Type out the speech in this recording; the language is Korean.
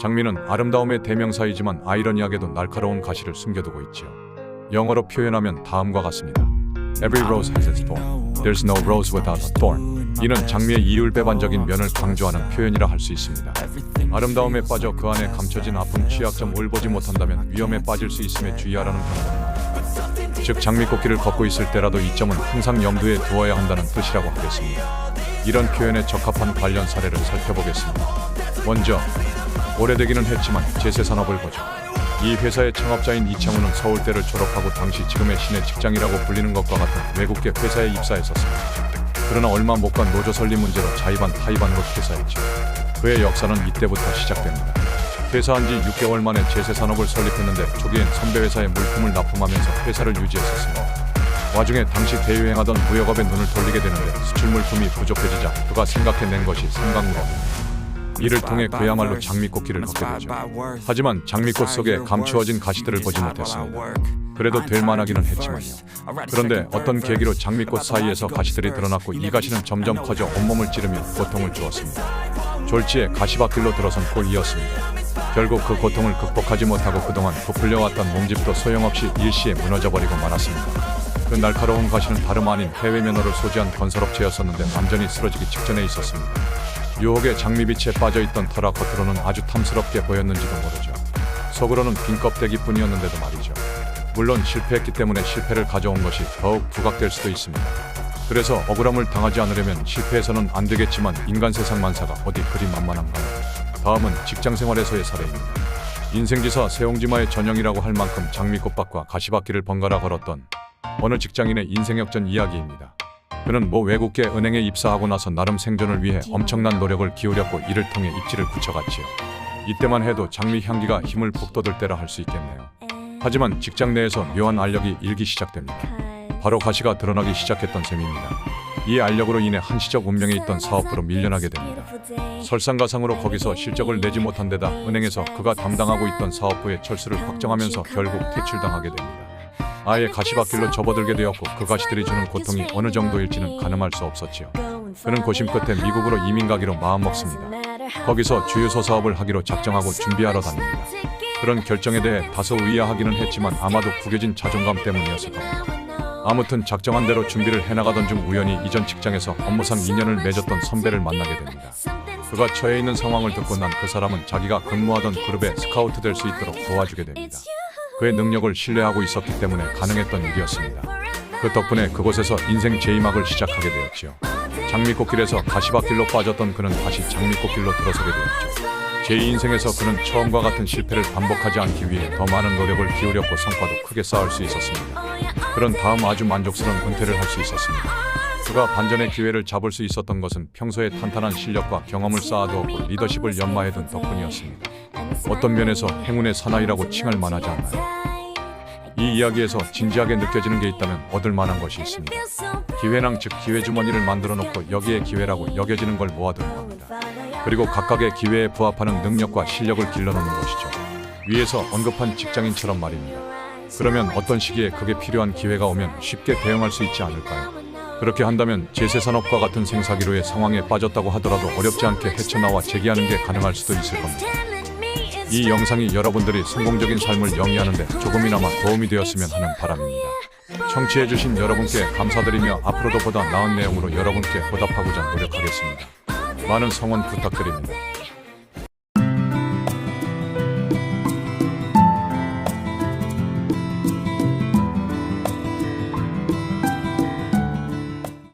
장미는 아름다움의 대명사이지만 아이러니하게도 날카로운 가시를 숨겨두고 있지요. 영어로 표현하면 다음과 같습니다. Every rose has its thorn. There's no rose without a thorn. 이는 장미의 이율배반적인 면을 강조하는 표현이라 할 수 있습니다. 아름다움에 빠져 그 안에 감춰진 아픔, 취약점을 보지 못한다면 위험에 빠질 수 있음에 주의하라는 경고입니다. 즉 장미꽃길을 걷고 있을 때라도 이 점은 항상 염두에 두어야 한다는 뜻이라고 하겠습니다. 이런 표현에 적합한 관련 사례를 살펴보겠습니다. 먼저 오래되기는 했지만 제세산업을 보죠. 이 회사의 창업자인 이창우는 서울대를 졸업하고 당시 지금의 신의 직장이라고 불리는 것과 같은 외국계 회사에 입사했었습니다. 그러나 얼마 못 간 노조 설립 문제로 자의반 타의반으로 퇴사했죠. 그의 역사는 이때부터 시작됩니다. 퇴사한 지 6개월 만에 제세산업을 설립했는데 초기엔 선배 회사에 물품을 납품하면서 회사를 유지했었습니다. 와중에 당시 대유행하던 무역업에 눈을 돌리게 되는데 수출 물품이 부족해지자 그가 생각해낸 것이 삼강물업입니다. 이를 통해 그야말로 장미꽃길을 걷게 되죠. 하지만 장미꽃 속에 감추어진 가시들을 보지 못했습니다. 그래도 될 만하기는 했지만요. 그런데 어떤 계기로 장미꽃 사이에서 가시들이 드러났고 이 가시는 점점 커져 온몸을 찌르며 고통을 주었습니다. 졸지에 가시밭길로 들어선 꼴이었습니다. 결국 그 고통을 극복하지 못하고 그동안 부풀려왔던 몸집도 소용없이 일시에 무너져버리고 말았습니다. 그 날카로운 가시는 다름 아닌 해외 면허를 소지한 건설업체였었는데 완전히 쓰러지기 직전에 있었습니다. 유혹의 장미빛에 빠져있던 터라 겉으로는 아주 탐스럽게 보였는지도 모르죠. 속으로는 빈 껍데기뿐이었는데도 말이죠. 물론 실패했기 때문에 실패를 가져온 것이 더욱 부각될 수도 있습니다. 그래서 억울함을 당하지 않으려면 실패해서는 안 되겠지만 인간 세상 만사가 어디 그리 만만한가요? 다음은 직장생활에서의 사례입니다. 인생지사 세옹지마의 전형이라고 할 만큼 장미꽃밭과 가시밭길을 번갈아 걸었던 어느 직장인의 인생역전 이야기입니다. 그는 모 외국계 은행에 입사하고 나서 나름 생존을 위해 엄청난 노력을 기울였고 이를 통해 입지를 굳혀갔지요. 이때만 해도 장미 향기가 힘을 북돋을 때라 할 수 있겠네요. 하지만 직장 내에서 묘한 알력이 일기 시작됩니다. 바로 가시가 드러나기 시작했던 셈입니다. 이 알력으로 인해 한시적 운명에 있던 사업부로 밀려나게 됩니다. 설상가상으로 거기서 실적을 내지 못한 데다 은행에서 그가 담당하고 있던 사업부의 철수를 확정하면서 결국 퇴출당하게 됩니다. 아예 가시밭길로 접어들게 되었고 그 가시들이 주는 고통이 어느 정도일지는 가늠할 수 없었지요. 그는 고심 끝에 미국으로 이민 가기로 마음먹습니다. 거기서 주유소 사업을 하기로 작정하고 준비하러 다닙니다. 그런 결정에 대해 다소 의아하기는 했지만 아마도 구겨진 자존감 때문이었을 겁니다. 아무튼 작정한 대로 준비를 해나가던 중 우연히 이전 직장에서 업무상 인연을 맺었던 선배를 만나게 됩니다. 그가 처해 있는 상황을 듣고 난 그 사람은 자기가 근무하던 그룹에 스카우트 될 수 있도록 도와주게 됩니다. 그의 능력을 신뢰하고 있었기 때문에 가능했던 일이었습니다. 그 덕분에 그곳에서 인생 제2막을 시작하게 되었지요. 장미꽃길에서 가시밭길로 빠졌던 그는 다시 장미꽃길로 들어서게 되었죠. 제2인생에서 그는 처음과 같은 실패를 반복하지 않기 위해 더 많은 노력을 기울였고 성과도 크게 쌓을 수 있었습니다. 그런 다음 아주 만족스러운 은퇴를 할 수 있었습니다. 그가 반전의 기회를 잡을 수 있었던 것은 평소에 탄탄한 실력과 경험을 쌓아두었고 리더십을 연마해둔 덕분이었습니다. 어떤 면에서 행운의 사나이라고 칭할 만하지 않나요? 이 이야기에서 진지하게 느껴지는 게 있다면 얻을 만한 것이 있습니다. 기회낭 즉 기회주머니를 만들어 놓고 여기에 기회라고 여겨지는 걸 모아두는 겁니다. 그리고 각각의 기회에 부합하는 능력과 실력을 길러놓는 것이죠. 위에서 언급한 직장인처럼 말입니다. 그러면 어떤 시기에 그게 필요한 기회가 오면 쉽게 대응할 수 있지 않을까요? 그렇게 한다면 제세산업과 같은 생사기로의 상황에 빠졌다고 하더라도 어렵지 않게 헤쳐나와 재기하는 게 가능할 수도 있을 겁니다. 이 영상이 여러분들이 성공적인 삶을 영위하는 데 조금이나마 도움이 되었으면 하는 바람입니다. 청취해주신 여러분께 감사드리며 앞으로도 보다 나은 내용으로 여러분께 보답하고자 노력하겠습니다. 많은 성원 부탁드립니다.